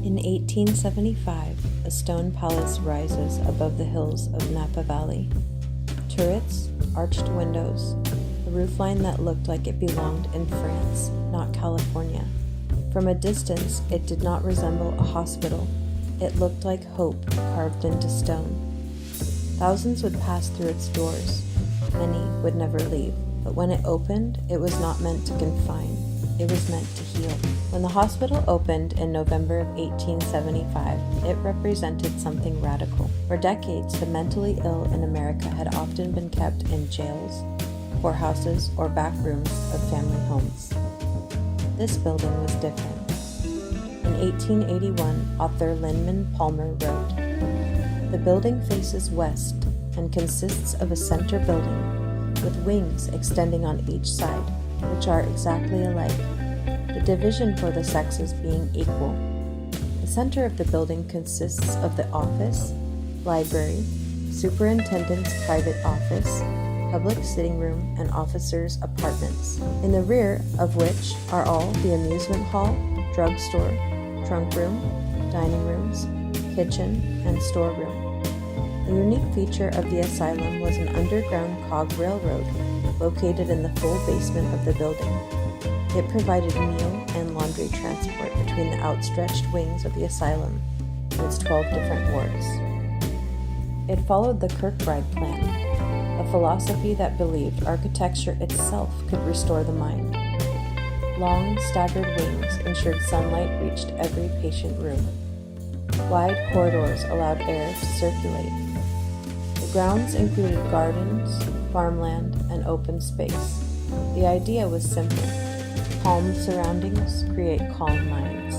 In 1875, a stone palace rises above the hills of Napa Valley. Turrets, arched windows, a roofline that looked like it belonged in France, not California. From a distance, it did not resemble a hospital. It looked like hope carved into stone. Thousands would pass through its doors. Many would never leave. But when it opened, it was not meant to confine. It was meant to heal. When the hospital opened in November of 1875, it represented something radical. For decades, the mentally ill in America had often been kept in jails, poorhouses, or back rooms of family homes. This building was different. In 1881, author Lyman Palmer wrote, "The building faces west and consists of a center building with wings extending on each side, which are exactly alike, the division for the sexes being equal. The center of the building consists of the office, library, superintendent's private office, public sitting room, and officers' apartments, in the rear of which are all the amusement hall, drugstore, trunk room, dining rooms, kitchen, and storeroom. The unique feature of the asylum was an underground cog railroad located in the full basement of the building. It provided meal and laundry transport between the outstretched wings of the asylum and its 12 different wards. It followed the Kirkbride Plan, a philosophy that believed architecture itself could restore the mind. Long, staggered wings ensured sunlight reached every patient room. Wide corridors allowed air to circulate. The grounds included gardens, farmland, and open space. The idea was simple. Calm surroundings create calm minds.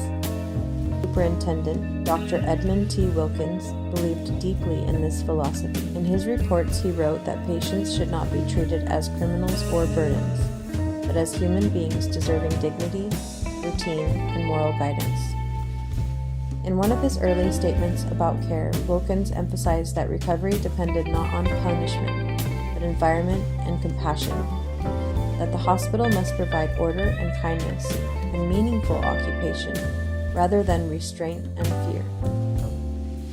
Superintendent Dr. Edmund T. Wilkins believed deeply in this philosophy. In his reports, he wrote that patients should not be treated as criminals or burdens, but as human beings deserving dignity, routine, and moral guidance. In one of his early statements about care, Wilkins emphasized that recovery depended not on punishment, but environment and compassion, that the hospital must provide order and kindness and meaningful occupation, rather than restraint and fear.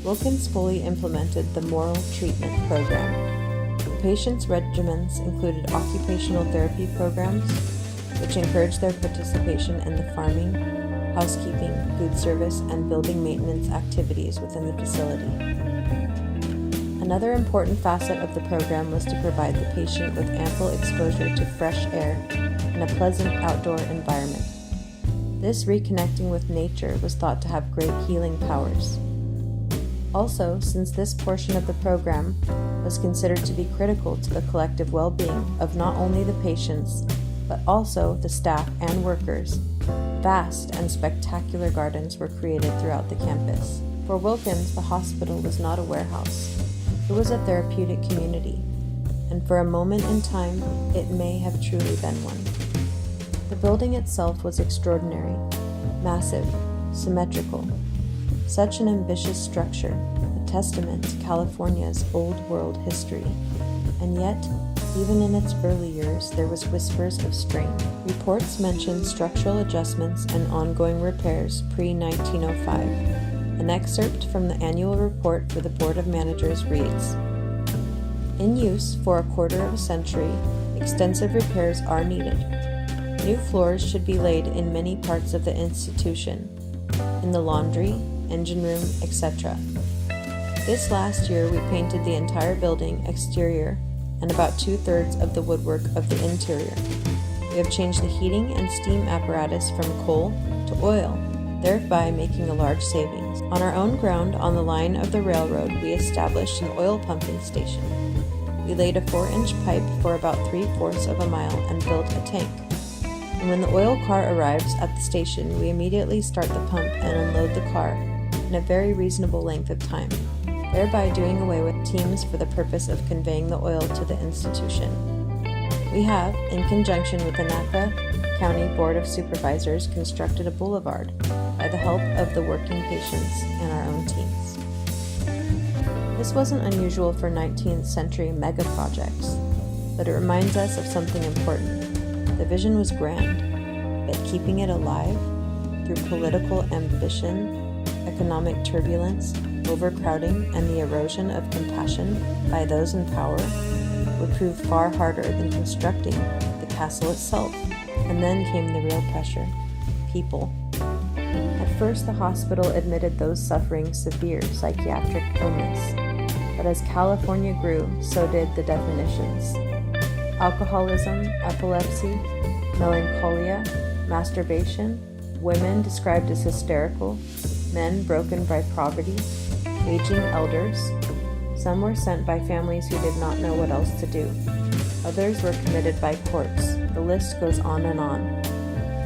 Wilkins fully implemented the moral treatment program. The patients' regimens included occupational therapy programs, which encouraged their participation in the farming, housekeeping, food service, and building maintenance activities within the facility. Another important facet of the program was to provide the patient with ample exposure to fresh air and a pleasant outdoor environment. This reconnecting with nature was thought to have great healing powers. Also, since this portion of the program was considered to be critical to the collective well-being of not only the patients, but also the staff and workers, vast and spectacular gardens were created throughout the campus. For Wilkins, the hospital was not a warehouse. It was a therapeutic community, and for a moment in time, it may have truly been one. The building itself was extraordinary, massive, symmetrical. Such an ambitious structure, a testament to California's old world history. And yet, even in its early years, there was whispers of strain. Reports mentioned structural adjustments and ongoing repairs pre-1905. An excerpt from the annual report for the Board of Managers reads, "In use for a quarter of a century, extensive repairs are needed. New floors should be laid in many parts of the institution, in the laundry, engine room, etc. This last year we painted the entire building exterior and about 2/3 of the woodwork of the interior. We have changed the heating and steam apparatus from coal to oil, thereby making a large savings. On our own ground on the line of the railroad, we established an oil pumping station. We laid a 4-inch pipe for about 3/4 of a mile and built a tank. And when the oil car arrives at the station, we immediately start the pump and unload the car in a very reasonable length of time, thereby doing away with teams for the purpose of conveying the oil to the institution. We have, in conjunction with the Napa County Board of Supervisors, constructed a boulevard by the help of the working patients and our own teams." This wasn't unusual for 19th century mega projects, but it reminds us of something important. The vision was grand, but keeping it alive through political ambition, a economic turbulence, overcrowding, and the erosion of compassion by those in power would prove far harder than constructing the castle itself. And then came the real pressure: people. At first, the hospital admitted those suffering severe psychiatric illness, but as California grew, so did the definitions. Alcoholism, epilepsy, melancholia, masturbation, women described as hysterical, men broken by poverty, aging elders. Some were sent by families who did not know what else to do. Others were committed by courts. The list goes on and on.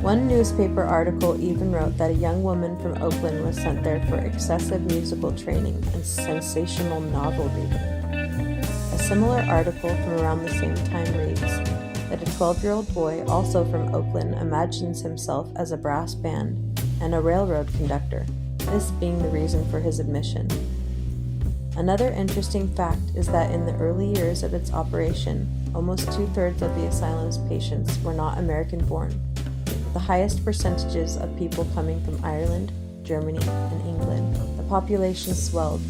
One newspaper article even wrote that a young woman from Oakland was sent there for excessive musical training and sensational novel reading. A similar article from around the same time reads that a 12-year-old boy, also from Oakland, imagines himself as a brass band and a railroad conductor, this being the reason for his admission. Another interesting fact is that in the early years of its operation, almost 2/3 of the asylum's patients were not American-born, with the highest percentages of people coming from Ireland, Germany, and England. The population swelled,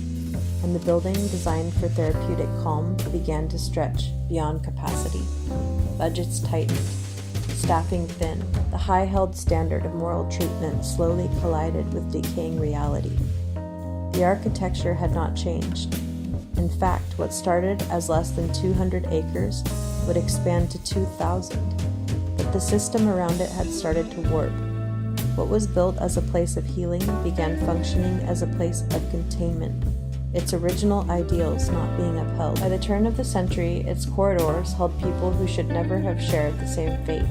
and the building, designed for therapeutic calm, began to stretch beyond capacity. Budgets tightened, staffing thin. The high-held standard of moral treatment slowly collided with decaying reality. The architecture had not changed. In fact, what started as less than 200 acres would expand to 2,000, but the system around it had started to warp. What was built as a place of healing began functioning as a place of containment, its original ideals not being upheld. By the turn of the century, its corridors held people who should never have shared the same fate: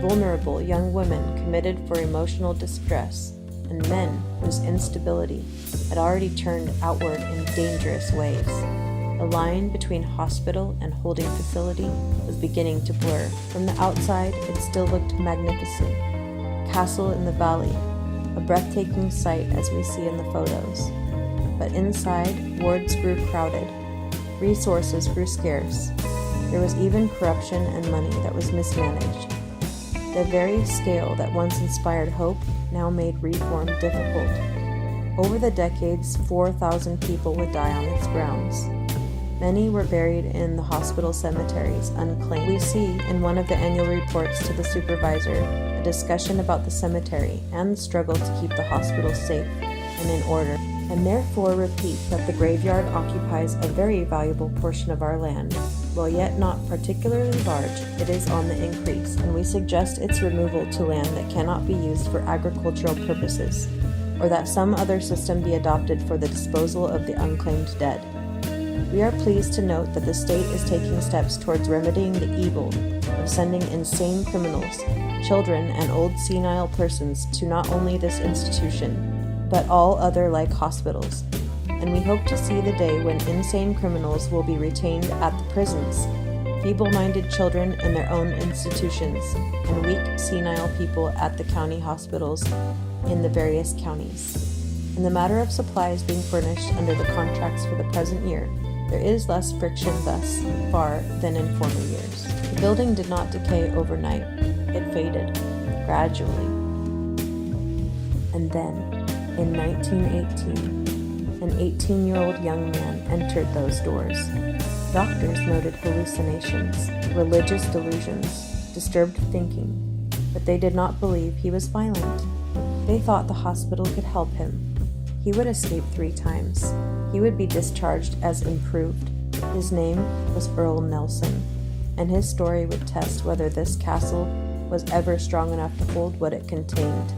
vulnerable young women committed for emotional distress, and men whose instability had already turned outward in dangerous ways. The line between hospital and holding facility was beginning to blur. From the outside, it still looked magnificent. Castle in the valley, a breathtaking sight as we see in the photos. But inside, wards grew crowded. Resources grew scarce. There was even corruption and money that was mismanaged. The very scale that once inspired hope now made reform difficult. Over the decades, 4,000 people would die on its grounds. Many were buried in the hospital cemeteries, unclaimed. We see in one of the annual reports to the supervisor a discussion about the cemetery and the struggle to keep the hospital safe and in order, and therefore repeat that the graveyard occupies a very valuable portion of our land. While yet not particularly large, it is on the increase, and we suggest its removal to land that cannot be used for agricultural purposes, or that some other system be adopted for the disposal of the unclaimed dead. We are pleased to note that the state is taking steps towards remedying the evil of sending insane criminals, children, and old senile persons to not only this institution, but all other like hospitals, and we hope to see the day when insane criminals will be retained at the prisons, feeble-minded children in their own institutions, and weak, senile people at the county hospitals in the various counties. In the matter of supplies being furnished under the contracts for the present year, there is less friction thus far than in former years. The building did not decay overnight. It faded, gradually. And then, in 1918, an 18-year-old young man entered those doors. Doctors noted hallucinations, religious delusions, disturbed thinking, but they did not believe he was violent. They thought the hospital could help him. He would escape 3 times. He would be discharged as improved. His name was Earl Nelson, and his story would test whether this castle was ever strong enough to hold what it contained.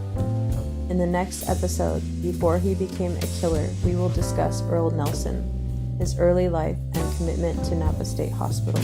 In the next episode, before he became a killer, we will discuss Earl Nelson, his early life, and commitment to Napa State Hospital.